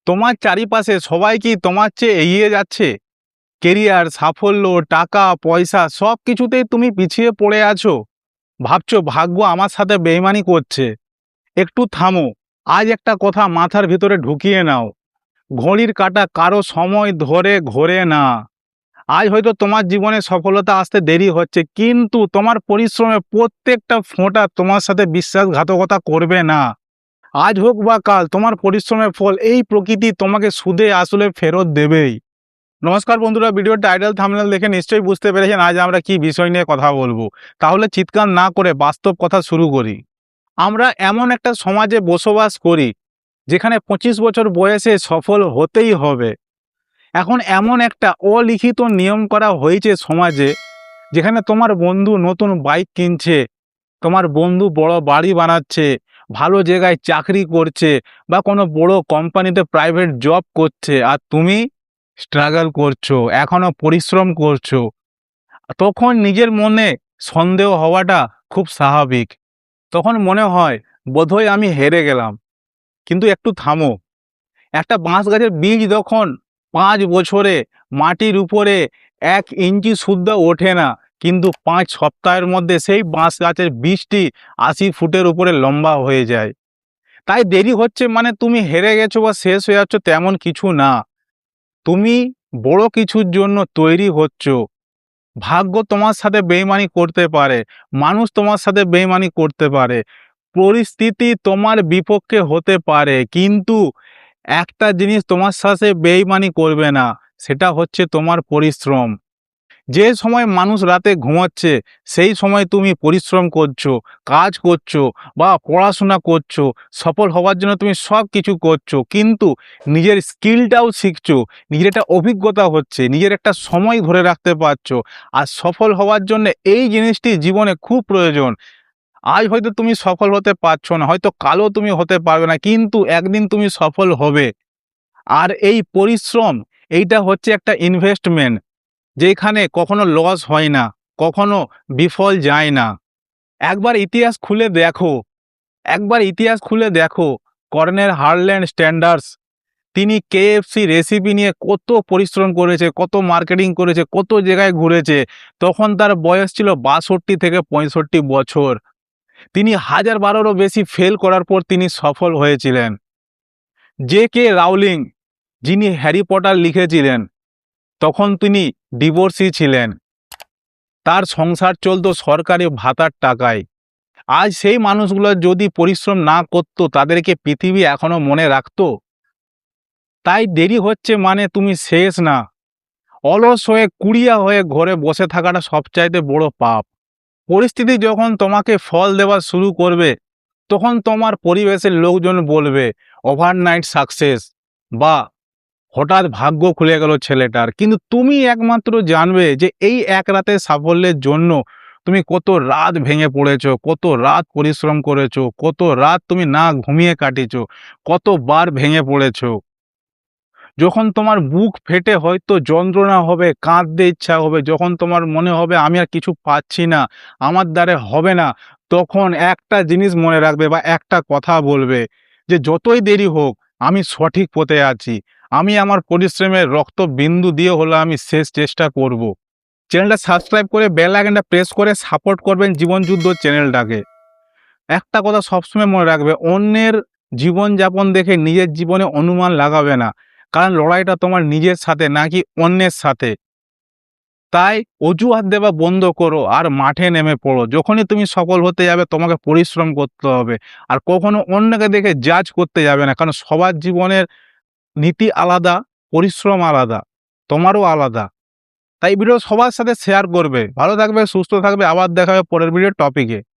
তোমার চারিপাশে সবাই কি তোমার চেয়ে এগিয়ে যাচ্ছে? কেরিয়ার, সাফল্য, টাকা, পয়সা সব কিছুতেই তুমি পিছিয়ে পড়ে আছো। ভাবছো ভাগ্য আমার সাথে বেইমানি করছে। একটু থামো। আজ একটা কথা মাথার ভিতরে ঢুকিয়ে নাও। ঘড়ির কাঁটা কারো সময় ধরে ঘোরে না। আজ হয়তো তোমার জীবনে সফলতা আসতে দেরি হচ্ছে, কিন্তু তোমার পরিশ্রমের প্রত্যেকটা ফোঁটা তোমার সাথে বিশ্বাসঘাতকতা করবে না। আজ হোক বা কাল তোমার পরিশ্রমের ফল এই প্রকৃতি তোমাকে সুদে আসলে ফেরত দেবেই। নমস্কার বন্ধুরা, ভিডিও টাইটেল থাম্বনেল দেখে নিশ্চয়ই বুঝতে পেরেছেন আজ আমরা কি বিষয় নিয়ে কথা বলবো। তাহলে চিৎকার না করে বাস্তব কথা শুরু করি। আমরা এমন একটা সমাজে বসবাস করি যেখানে 25 বছর বয়সে সফল হতেই হবে। এখন এমন একটা অলিখিত নিয়ম করা হয়েছে সমাজে, যেখানে তোমার বন্ধু নতুন বাইক কিনছে, তোমার বন্ধু বড় বাড়ি বানাচ্ছে, ভালো জায়গায় চাকরি করছে বা কোনো বড় কোম্পানিতে প্রাইভেট জব করছে, আর তুমি স্ট্রাগল করছো, এখনো পরিশ্রম করছো। তখন নিজের মনে সন্দেহ হওয়াটা খুব স্বাভাবিক। তখন মনে হয় বোধহয় আমি হেরে গেলাম। কিন্তু একটু থামো। একটা বাঁশ গাছের বীজ যখন 5 বছরে মাটির উপরে 1 ইঞ্চি সুদ্ধ ওঠে না, কিন্তু 5 সপ্তাহের মধ্যে সেই বাঁশ গাছের বীজটি 80 ফুটের উপরে লম্বা হয়ে যায়। তাই দেরি হচ্ছে মানে তুমি হেরে গেছো বা শেষ হয়ে যাচ্ছ তেমন কিছু না। তুমি বড় কিছুর জন্য তৈরি হচ্ছ। ভাগ্য তোমার সাথে বেইমানি করতে পারে, মানুষ তোমার সাথে বেইমানি করতে পারে, পরিস্থিতি তোমার বিপক্ষে হতে পারে, কিন্তু একটা জিনিস তোমার সাথে বেইমানি করবে না, সেটা হচ্ছে তোমার পরিশ্রম। যে সময় মানুষ রাতে ঘুমাচ্ছে সেই সময় তুমি পরিশ্রম করছো, কাজ করছো বা পড়াশোনা করছো, সফল হওয়ার জন্য তুমি সব কিছু করছো, কিন্তু নিজের স্কিলটাও শিখছো, নিজের একটা অভিজ্ঞতা হচ্ছে, নিজের একটা সময় ধরে রাখতে পারছো। আর সফল হওয়ার জন্য এই জিনিসটি জীবনে খুব প্রয়োজন। আজ হয়তো তুমি সফল হতে পারছো না, হয়তো কালও তুমি হতে পারবে না, কিন্তু একদিন তুমি সফল হবে। আর এই পরিশ্রম, এইটা হচ্ছে একটা ইনভেস্টমেন্ট, যেখানে কখনো লস হয় না, কখনো বিফল যায় না। একবার ইতিহাস খুলে দেখো, একবার ইতিহাস খুলে দেখো। কর্নেল হারল্যান্ড স্ট্যান্ডার্স, তিনি কেএফসি রেসিপি নিয়ে কত পরিশ্রম করেছে, কত মার্কেটিং করেছে, কত জায়গায় ঘুরেছে। তখন তার বয়স ছিল 62 থেকে 65 বছর। তিনি 1000বারেরও বেশি ফেল করার পর তিনি সফল হয়েছিলেন। জে কে রাউলিং, যিনি হ্যারি পটার লিখেছিলেন, তখন তিনি ডিভোর্সি ছিলেন। তার সংসার চলতো সরকারি ভাতার টাকায়। আজ সেই মানুষগুলো যদি পরিশ্রম না করতো, তাদেরকে পৃথিবী এখনো মনে রাখতো? তাই দেরি হচ্ছে মানে তুমি শেষ না। অলস হয়ে কুড়িয়া হয়ে ঘরে বসে থাকাটা সবচাইতে বড় পাপ। পরিস্থিতি যখন তোমাকে ফল দেওয়া শুরু করবে, তখন তোমার পরিবেশের লোকজন বলবে ওভারনাইট সাকসেস, বা হঠাৎ ভাগ্য খুলে গেল ছেলেটার। কিন্তু তুমি একমাত্র জানবে যে এই এক রাতের সাফল্যের জন্য তুমি কত রাত ভেঙে পড়েছো, কত রাত পরিশ্রম করেছো, কত রাত তুমি না ঘুমিয়ে কাটিয়েছো, কতবার ভেঙে পড়েছো। যখন তোমার বুক ফেটে হয়তো যন্ত্রণা হবে, কাঁদতে ইচ্ছা হবে, যখন তোমার মনে হবে আমি আর কিছু পাচ্ছি না, আমার দ্বারা হবে না, তখন একটা জিনিস মনে রাখবে বা একটা কথা বলবে যে যতই দেরি হোক আমি সঠিক পথে আছি। আমি আমার পরিশ্রমের রক্ত বিন্দু দিয়ে হলো আমি শেষ চেষ্টা করব। চ্যানেলটা সাবস্ক্রাইব করে বেল আইকনটা প্রেস করে সাপোর্ট করবেন জীবনযুদ্ধ চ্যানেলটাকে। একটা কথা সবসময় মনে রাখবে, অন্যের জীবনযাপন দেখে নিজের জীবনে অনুমান লাগাবে না, কারণ লড়াইটা তোমার নিজের সাথে নাকি অন্যের সাথে। তাই অজুহাত দেওয়া বন্ধ করো আর মাঠে নেমে পড়ো। যখনই তুমি সফল হতে যাবে তোমাকে পরিশ্রম করতে হবে, আর কখনো অন্যকে দেখে জাজ করতে যাবে না, কারণ সবার জীবনের নীতি আলাদা, পরিশ্রম আলাদা, তোমারও আলাদা। তাই ভিডিও সবার সাথে শেয়ার করবে। ভালো থাকবে, সুস্থ থাকবে, আবার দেখা হবে পরের ভিডিও টপিকে।